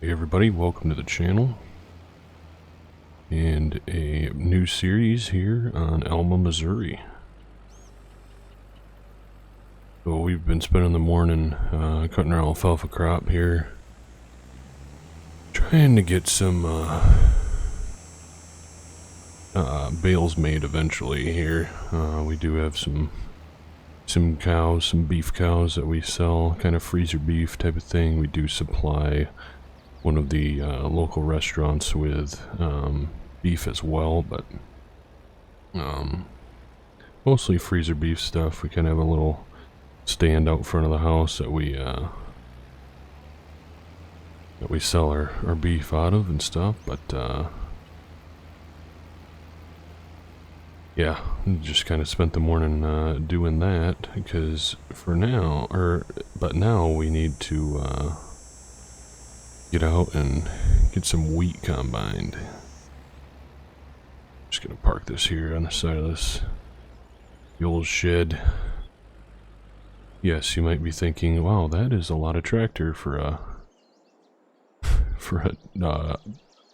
Hey everybody, welcome to the channel and a new series here on Alma, Missouri. So we've been spending the morning cutting our alfalfa crop here, trying to get some bales made eventually here. We do have some cows, some beef cows that we sell, kind of freezer beef type of thing. We do supply one of the local restaurants with beef as well, but mostly freezer beef stuff. We kind of have a little stand out front of the house that we sell our beef out of and stuff, but yeah, just kind of spent the morning doing that because but now we need to get out and get some wheat combined. Just gonna park this here on the side of the old shed. Yes, you might be thinking, wow, that is a lot of tractor for a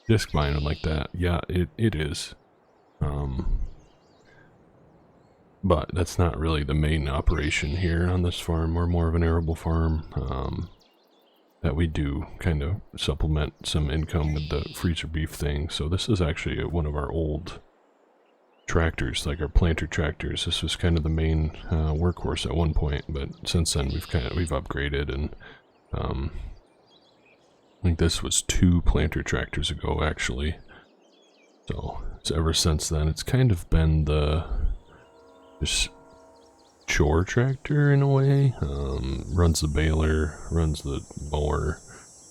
disc mining like that. Yeah, it is. But that's not really the main operation here on this farm. We're more of an arable farm. That we do kind of supplement some income with the freezer beef thing. So this is actually one of our old tractors, like our planter tractors. This was kind of the main workhorse at one point, but since then we've upgraded, and I think this was 2 planter tractors ago actually. So ever since then it's kind of been this chore tractor in a way. Runs the baler, runs the mower.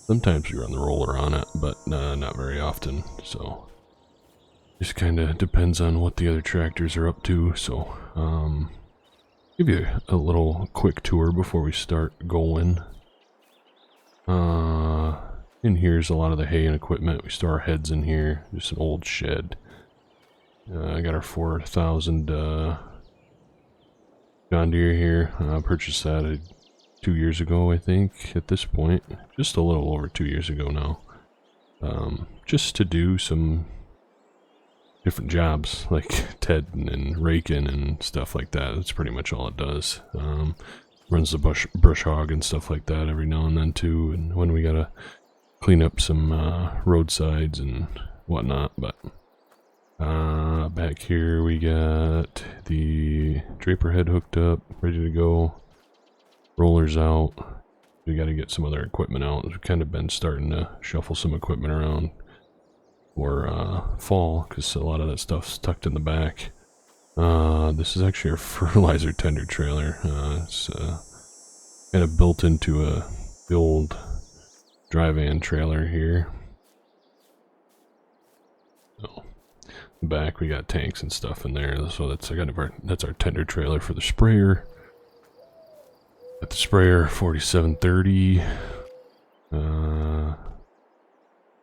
Sometimes we run the roller on it, but not very often. So just kind of depends on what the other tractors are up to. So give you a little quick tour before we start going. In here's a lot of the hay and equipment. We store our heads in here. Just an old shed. I got our 4,000 John Deere here. Purchased that 2 years ago, I think, at this point. Just a little over 2 years ago now. Just to do some different jobs, like tedding and raking and stuff like that. That's pretty much all it does. Runs the brush hog and stuff like that every now and then too, and when we gotta clean up some roadsides and whatnot. But back here we got the draper head hooked up, ready to go. Rollers out. We got to get some other equipment out. We've kind of been starting to shuffle some equipment around for fall, because a lot of that stuff's tucked in the back. This is actually our fertilizer tender trailer. It's kind of built into the old dry van trailer here. So back we got tanks and stuff in there, so that's our tender trailer for the sprayer. Got the sprayer 4730.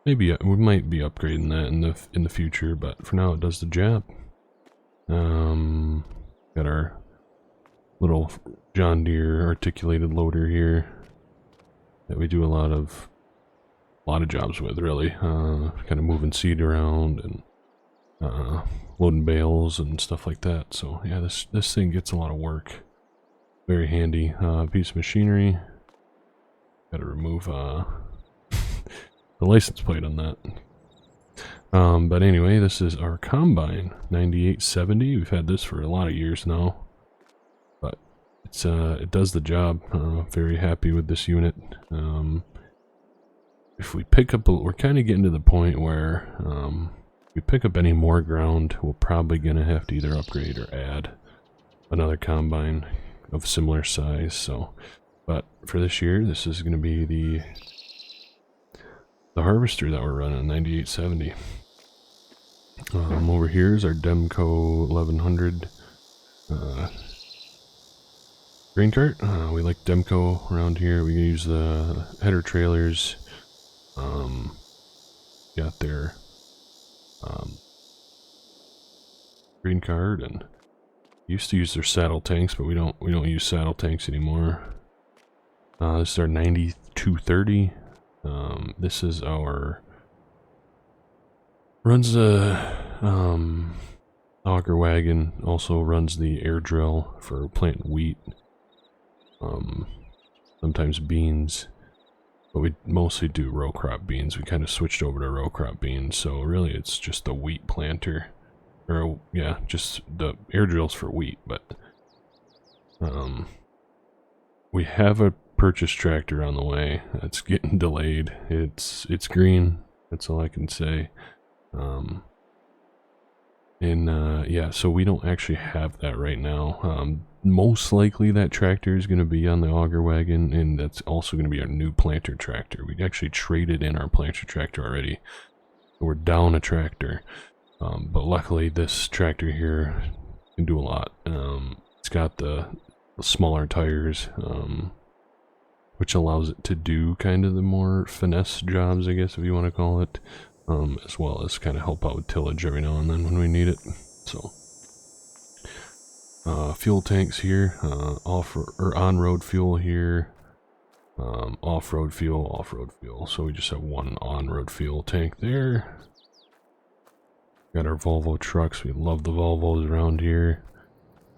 Maybe we might be upgrading that in the future, but for now it does the job. Got our little John Deere articulated loader here that we do a lot of jobs with, really. Kind of moving seed around and loading bales and stuff like that. So yeah, this thing gets a lot of work. Very handy piece of machinery. Got to remove the license plate on that. But anyway, this is our combine 9870. We've had this for a lot of years now, but it does the job. Very happy with this unit. If we pick up, we're kind of getting to the point where if we pick up any more ground, we're probably gonna have to either upgrade or add another combine of similar size. So, but for this year, this is gonna be the harvester that we're running, 9870. Over here is our Demco 1100 grain cart. We like Demco around here. We use the header trailers. Got their green card, and used to use their saddle tanks, but we don't use saddle tanks anymore. This is our 9230 This is our runs a auger wagon, also runs the air drill for planting wheat, sometimes beans, but we mostly do row crop beans. We kind of switched over to row crop beans, so really it's just a wheat planter, or yeah, just the air drills for wheat. But we have a purchase tractor on the way. It's getting delayed. It's green. That's all I can say. Yeah, so we don't actually have that right now. Most likely that tractor is going to be on the auger wagon, and that's also going to be our new planter tractor. We actually traded in our planter tractor already. We're down a tractor. But luckily this tractor here can do a lot. It's got the smaller tires, which allows it to do kind of the more finesse jobs, I guess, if you want to call it, as well as kind of help out with tillage every now and then when we need it. So, fuel tanks here, on-road fuel here, off-road fuel. So we just have one on-road fuel tank there. Got our Volvo trucks. We love the Volvos around here.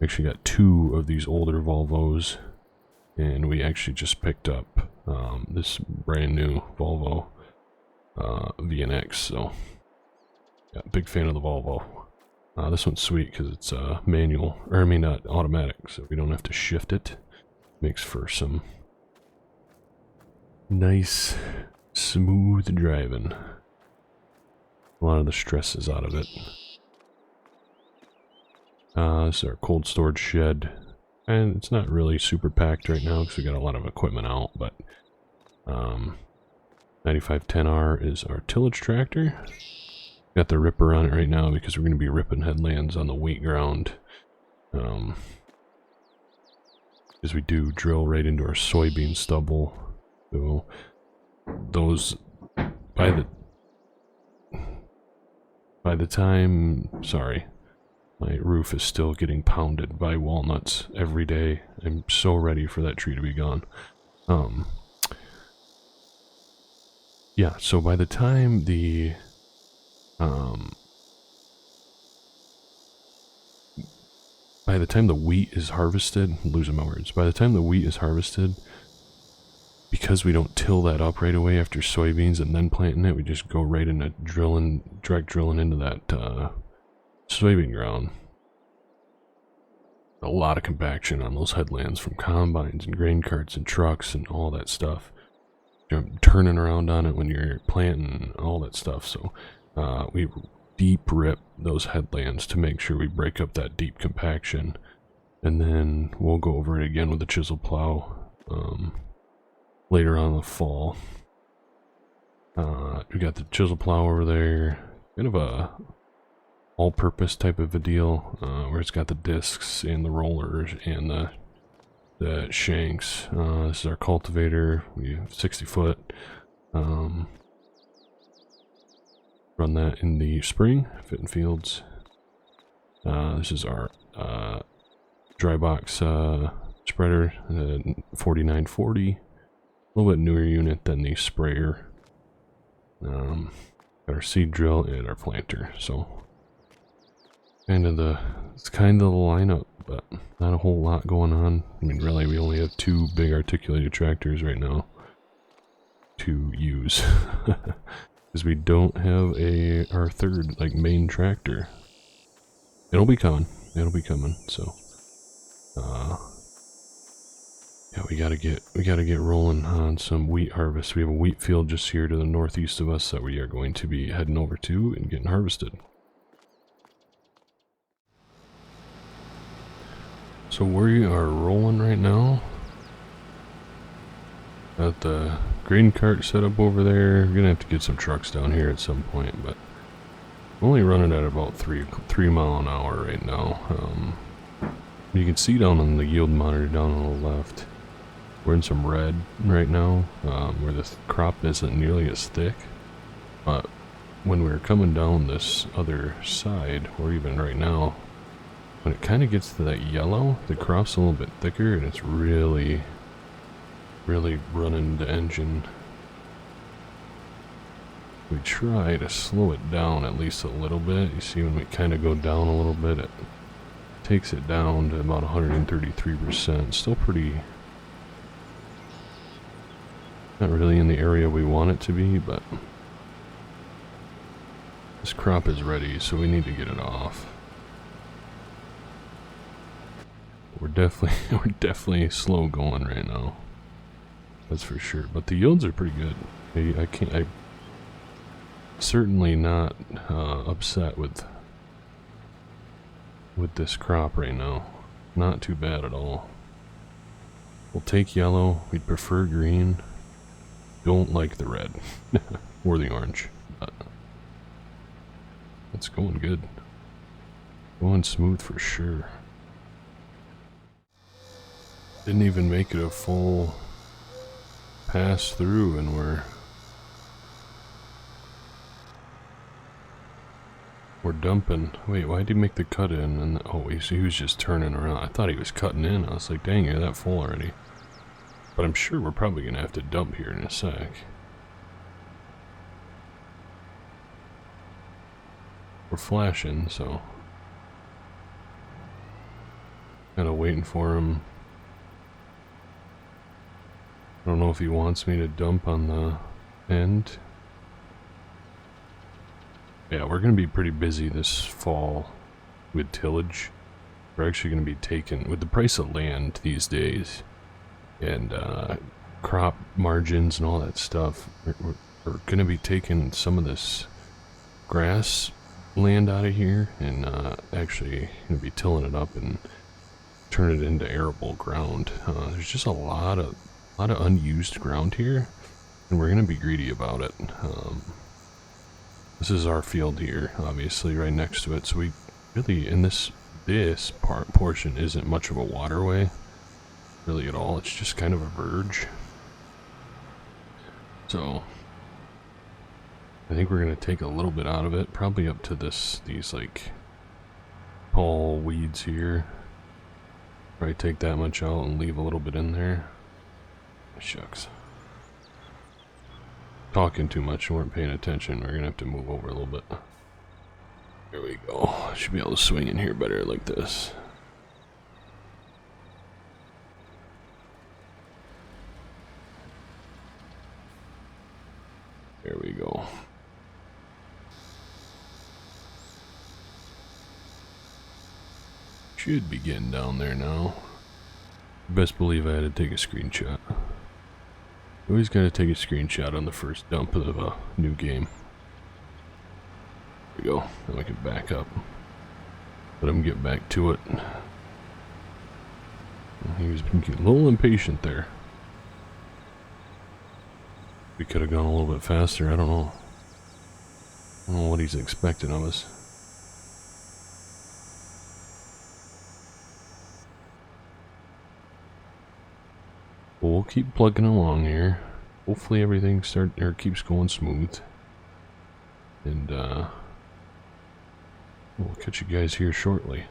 Actually got two of these older Volvos, and we actually just picked up this brand new Volvo VNX. So yeah, big fan of the Volvo. This one's sweet because it's manual, or I mean not automatic, so we don't have to shift it. Makes for some nice smooth driving. A lot of the stress is out of it. This is our cold storage shed, and it's not really super packed right now because we got a lot of equipment out, but 9510R is our tillage tractor. Got the ripper on it right now because we're going to be ripping headlands on the wheat ground, because we do drill right into our soybean stubble. So those, by the time, sorry, my roof is still getting pounded by walnuts every day. I'm so ready for that tree to be gone. Yeah, so by the time the wheat is harvested, I'm losing my words. By the time the wheat is harvested, because we don't till that up right away after soybeans and then planting it, we just go right into direct drilling into that soybean ground. A lot of compaction on those headlands from combines and grain carts and trucks and all that stuff. You're turning around on it when you're planting, all that stuff. So we deep rip those headlands to make sure we break up that deep compaction, and then we'll go over it again with the chisel plow later on in the fall. We got the chisel plow over there, kind of a all-purpose type of a deal, where it's got the discs and the rollers and the shanks. This is our cultivator. We have 60 foot. Run that in the spring, fit in fields. This is our dry box spreader, 4940. A little bit newer unit than the sprayer. Got our seed drill and our planter. So it's kind of the lineup, but not a whole lot going on. I mean, really, we only have two big articulated tractors right now to use, because we don't have our third main tractor. It'll be coming. So, yeah, we gotta get rolling on some wheat harvest. We have a wheat field just here to the northeast of us that we are going to be heading over to and getting harvested. So we are rolling right now. Got the grain cart set up over there. We're gonna have to get some trucks down here at some point, but I'm only running at about 3 mile an hour right now. You can see down on the yield monitor down on the left, we're in some red right now, where the crop isn't nearly as thick. But when we're coming down this other side, or even right now, when it kind of gets to that yellow, the crop's a little bit thicker, and it's really running the engine. we try to slow it down at least a little bit. You see when we kind of go down a little bit, it takes it down to about 133%. Still pretty, not really in the area we want it to be, but this crop is ready, so we need to get it off. We're definitely slow going right now. That's for sure. But the yields are pretty good. I'm certainly not upset with this crop right now. Not too bad at all. We'll take yellow. We'd prefer green. Don't like the red or the orange. But it's going good. Going smooth for sure. Didn't even make it a full pass through and we're dumping. Wait, why did he make the cut in? And oh, he was just turning around. I thought he was cutting in. I was like, dang, you're that full already. But I'm sure we're probably gonna have to dump here in a sec. We're flashing, so kinda waiting for him. I don't know if he wants me to dump on the end. Yeah, we're going to be pretty busy this fall with tillage. We're actually going to be taking, with the price of land these days, and crop margins and all that stuff, we're going to be taking some of this grass land out of here and actually going to be tilling it up and turn it into arable ground. There's just a lot of unused ground here, and we're going to be greedy about it. This is our field here, obviously, right next to it, so we really, in this portion isn't much of a waterway, really at all. It's just kind of a verge. So, I think we're going to take a little bit out of it, probably up to these like, tall weeds here. Probably take that much out and leave a little bit in there. Shucks. Talking too much, weren't paying attention. We're gonna have to move over a little bit. There we go. Should be able to swing in here better like this. There we go. Should be getting down there now. Best believe I had to take a screenshot. Always gotta take a screenshot on the first dump of a new game. There we go. Now we can back up. Let him get back to it. He was getting a little impatient there. We could have gone a little bit faster. I don't know. I don't know what he's expecting of us. But we'll keep plugging along here. Hopefully everything keeps going smooth. And we'll catch you guys here shortly.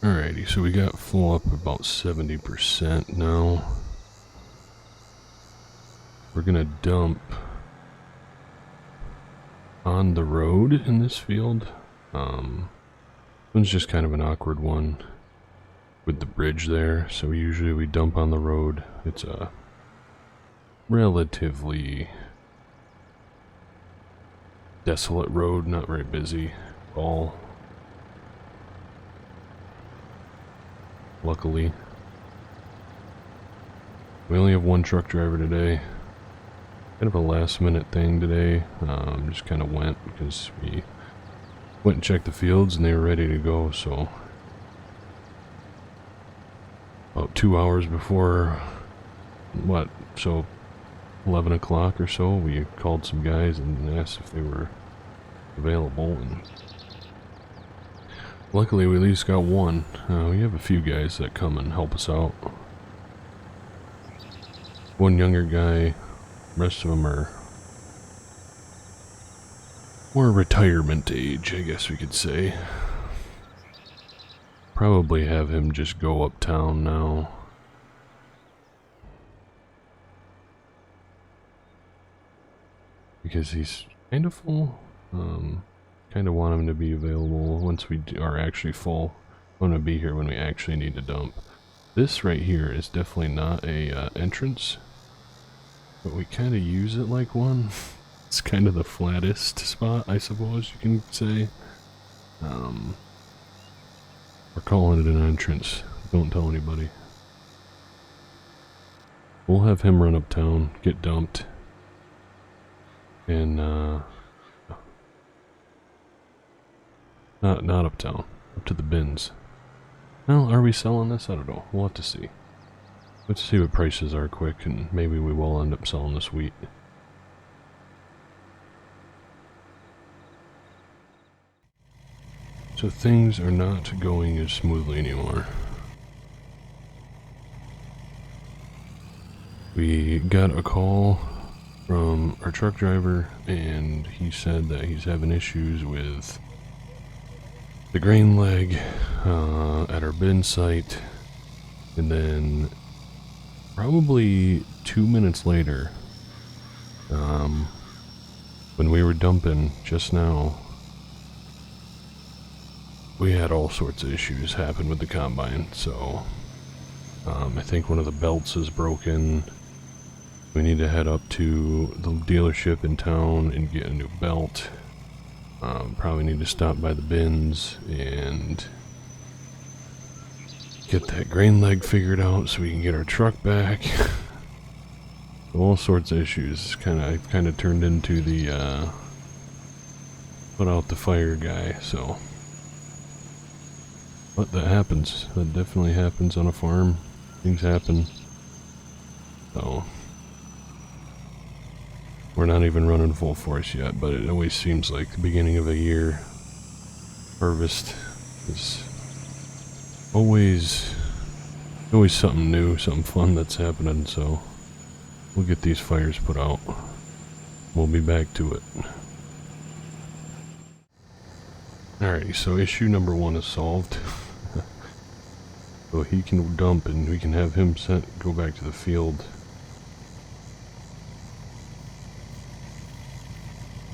Alrighty, so we got full up about 70% now. We're gonna dump on the road in this field. One's just kind of an awkward one with the bridge there, so usually we dump on the road. It's a relatively desolate road, not very busy at all. Luckily. We only have one truck driver today. Kind of a last minute thing today. Just kind of went because we went and checked the fields and they were ready to go, so about 2 hours before, so 11 o'clock or so, we called some guys and asked if they were available, and luckily we at least got one. We have a few guys that come and help us out. One younger guy, rest of them are more retirement age, I guess we could say. Probably have him just go uptown now. because he's kind of full. Kind of want him to be available once we are actually full. I want to be here when we actually need to dump. This right here is definitely not a entrance, but we kind of use it like one. It's kind of the flattest spot, I suppose you can say. We're calling it an entrance. Don't tell anybody. We'll have him run uptown, get dumped, and not uptown, up to the bins. Well, are we selling this? I don't know. We'll have to see. Let's see what prices are quick, and maybe we will end up selling this wheat. So things are not going as smoothly anymore. We got a call from our truck driver, and he said that he's having issues with the grain leg at our bin site, and then probably 2 minutes later, when we were dumping just now, we had all sorts of issues happen with the combine. So I think one of the belts is broken. We need to head up to the dealership in town and get a new belt. Probably need to stop by the bins and get that grain leg figured out so we can get our truck back. All sorts of issues. I kind of turned into the put out the fire guy. So, but that happens. That definitely happens on a farm. Things happen. So we're not even running full force yet, but it always seems like the beginning of a year. Harvest is always something new, something fun that's happening, so we'll get these fires put out. We'll be back to it. Alrighty, so issue number 1 is solved. So he can dump and we can have him go back to the field.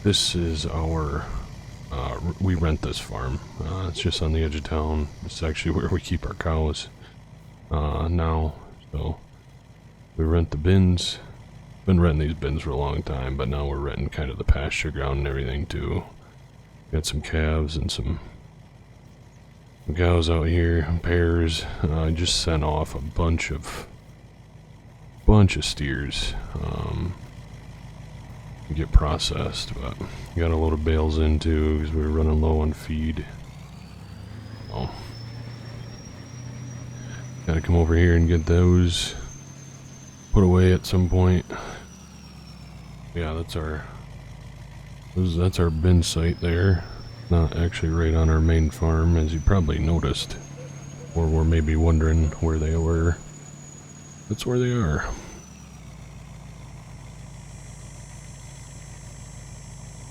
This is our, we rent this farm. It's just on the edge of town. It's actually where we keep our cows now. So we rent the bins. Been renting these bins for a long time, but now we're renting kind of the pasture ground and everything too. Got some calves and some cows out here, pairs. I just sent off a bunch of steers. Get processed, but got a load of bales in too because we were running low on feed. Oh, gotta come over here and get those put away at some point. Yeah, that's our bin site there. Not actually right on our main farm, as you probably noticed, or were maybe wondering where they were. That's where they are.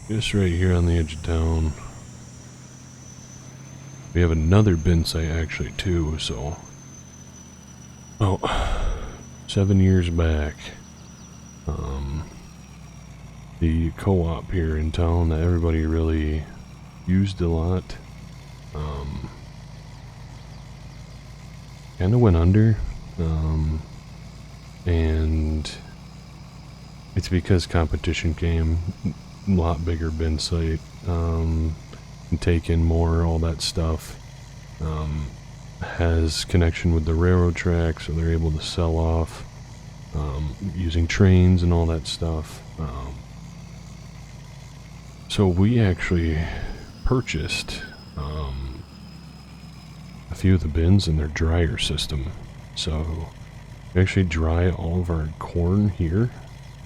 Just right here on the edge of town. We have another bin site actually too, so 7 years back, the co-op here in town that everybody really used a lot, kind of went under, and it's because competition came. A lot bigger bin site, and take in more, all that stuff. Has connection with the railroad track, so they're able to sell off using trains and all that stuff. So we actually purchased a few of the bins and their dryer system. So we actually dry all of our corn here,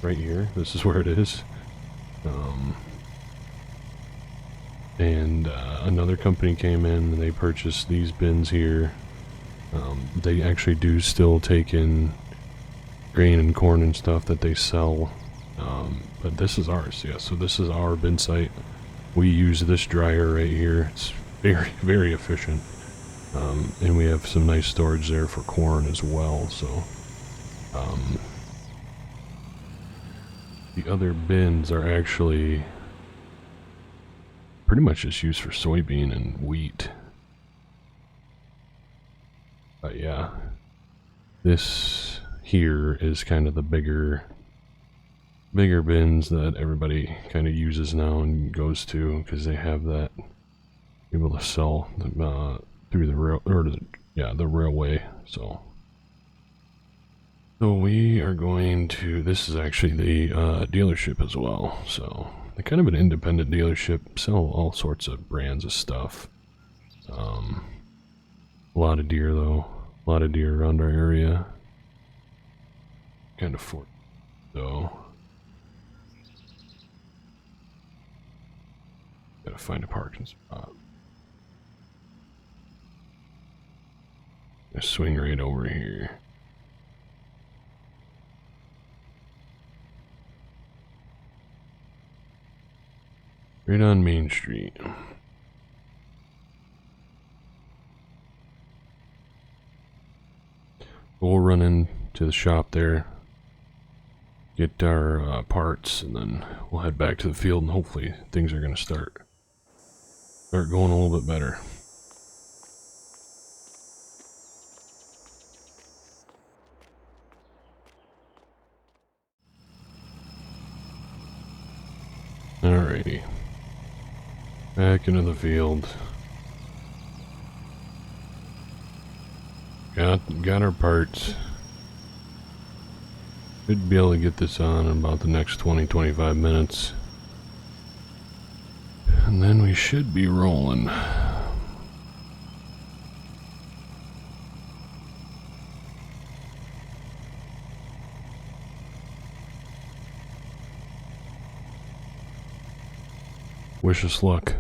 right here. This is where it is. And another company came in and they purchased these bins here. They actually do still take in grain and corn and stuff that they sell, but this is ours. Yeah, so this is our bin site. We use this dryer right here. It's very, very efficient, and we have some nice storage there for corn as well. So The other bins are actually pretty much just used for soybean and wheat. But yeah, this here is kind of the bigger bins that everybody kind of uses now and goes to because they have that able to sell through the the railway. So we are going to, this is actually the dealership as well. So they're kind of an independent dealership, sell all sorts of brands of stuff. A lot of deer though, a lot of deer around our area. Kind of fort though. Gotta find a parking spot. Gonna swing right over here. Right on Main Street. We'll run into the shop there, get our parts, and then we'll head back to the field, and hopefully things are going to start going a little bit better. Alrighty. Back into the field. Got our parts. Should be able to get this on in about the next 20-25 minutes. And then we should be rolling. Wish us luck.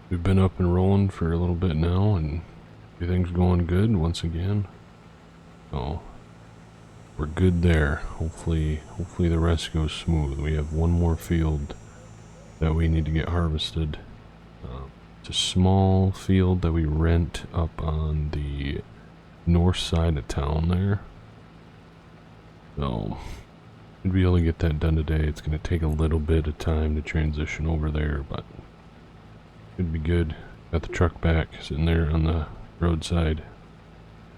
We've been up and rolling for a little bit now, and everything's going good once again. So we're good there. Hopefully the rest goes smooth. We have one more field that we need to get harvested. It's a small field that we rent up on the north side of town there. So we'd be able to get that done today. It's going to take a little bit of time to transition over there, but should be good. Got the truck back, sitting there on the roadside.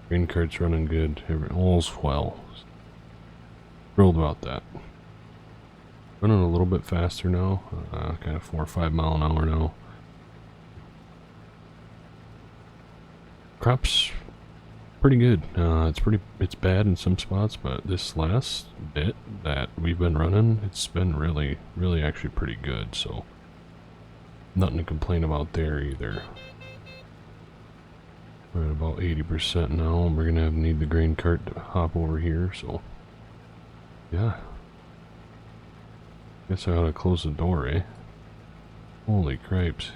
Grain cart's running good. All's well. Thrilled about that. Running a little bit faster now, kind of 4 or 5 mile an hour now. Crops pretty good. It's bad in some spots, but this last bit that we've been running, it's been really actually pretty good. So nothing to complain about there either. We're at about 80% now, and we're gonna need the grain cart to hop over here. So yeah, guess I ought to close the door, eh? Holy cripes.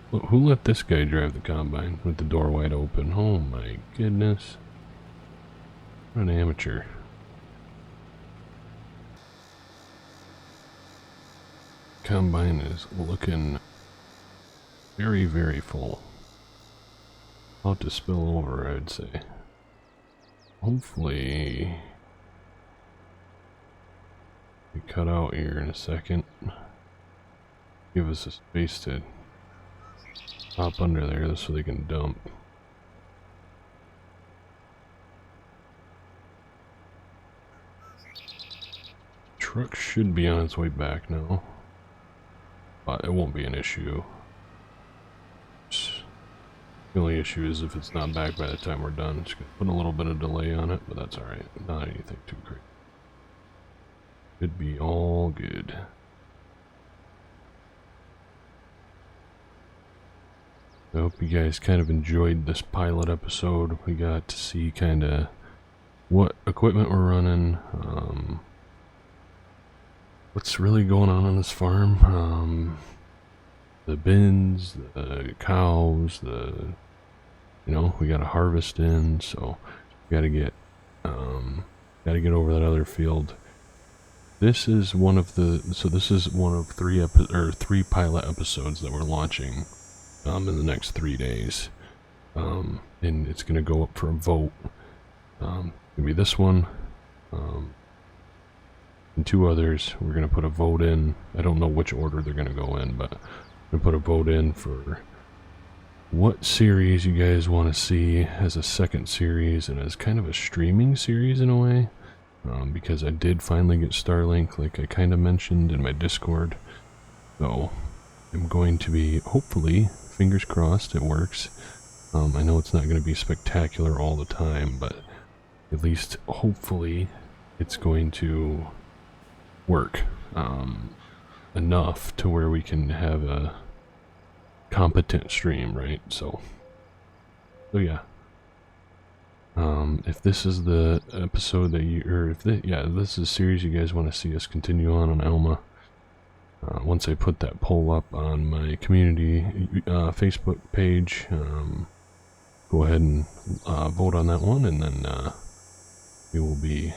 Who let this guy drive the combine with the door wide open? Oh my goodness. What an amateur. Combine is looking very full. About to spill over, I would say. Hopefully we cut out here in a second. Give us a space to hop under there so they can dump. Truck should be on its way back now, but it won't be an issue. The only issue is if it's not back by the time we're done. It's gonna put a little bit of delay on it, but that's alright. Not anything too great. Should be all good. I hope you guys kind of enjoyed this pilot episode. We got to see kind of what equipment we're running, what's really going on this farm, the bins, the cows, we got a harvest in, so we got to get over that other field. This is one of three pilot episodes that we're launching in the next 3 days. and it's going to go up for a vote. Maybe this one, and 2 others. We're going to put a vote in. I don't know which order they're going to go in, but I'm going to put a vote in for what series you guys want to see as a second series and as kind of a streaming series in a way. Because I did finally get Starlink, like I kind of mentioned in my Discord. So I'm going to be, hopefully, fingers crossed it works. I know it's not going to be spectacular all the time, but at least hopefully it's going to work enough to where we can have a competent stream, right? So yeah. If this is the episode that you, or if this is a series you guys want to see us continue on Alma, once I put that poll up on my community Facebook page, go ahead and vote on that one, and then we will be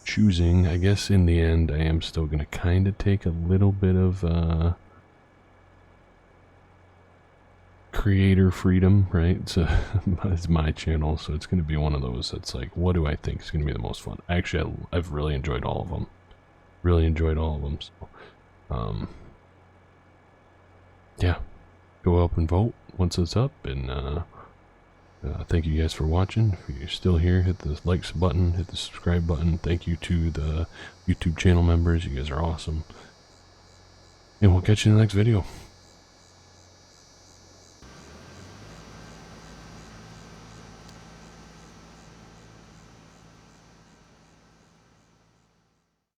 choosing. I guess in the end, I am still going to kind of take a little bit of creator freedom, right? So it's my channel, so it's going to be one of those that's like, what do I think is going to be the most fun? Actually, I've really enjoyed all of them. So, yeah, go up and vote once it's up, and thank you guys for watching. If you're still here, hit the likes button, hit the subscribe button. Thank you to the YouTube channel members. You guys are awesome. And we'll catch you in the next video.